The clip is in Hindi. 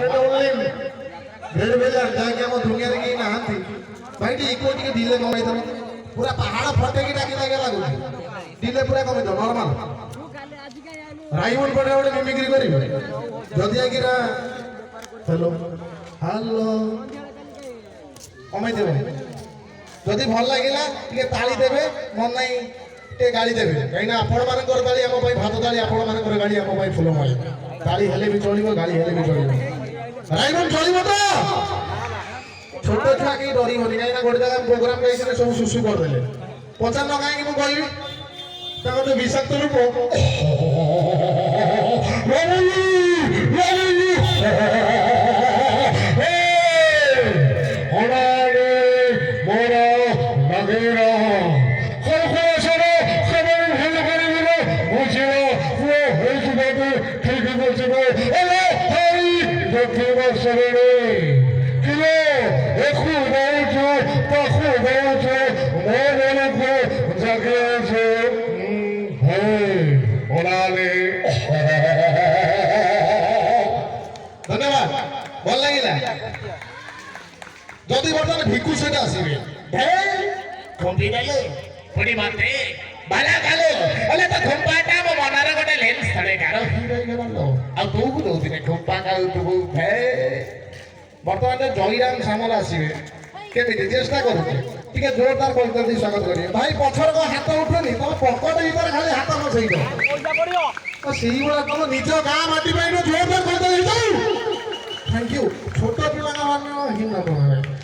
वन एंड ओनली भेड़ भेड़ जाके हम दुनिया रे के नहांती भाई टी इको टी ढीले कमाई दो पूरा पहाड़ फटे की डाकी लागे लागु ढीले पूरा कमाई दो नॉर्मल राइमन पड़े ओडे मिमिक्री करिवे जदी आकिरा हेलो हेलो कमाई देबे जदी भल लागिला टिके ताली देबे मन नाही टे गाली देबे कहिना आपण मान कर ताली हम भाई भात ताली आपण मान कर गाली हम भाई फुलमाई ताली हेले भी चलिबो गाली हेले भी चलिबो राइमन चलिबो तो छोट छुआ के डरी होनी कहीं गोटे जगह प्रोग्राम कहीं सब सुसु कर देले पचार न कहीं मु कहबी ताको तो विषाक्त रूप धन्यवाद भल लगिला जदि बर्तमान भिकु सहित आसीबे खुंपी देले पुडी माते बाला गालो अले तो खुंपाटा मो मनार गोटे लेंस थड़े गारो आ तू को दो दिन खुंपा गाउ तू भे बर्तमान जयराम सामल आसीबे केमिति चेष्टा करूचे टिके जोरदार बोलते दी स्वागत करिए भाई पछर को हाथ उठनी तो पकड़ भीतर खाली हाथ न सही दो पैसा पड़ियो तो सही वाला तुम निज गां माटी पे जोरदार बोलते दी थैंक यू छोटा पिला का माने हिम्मत हो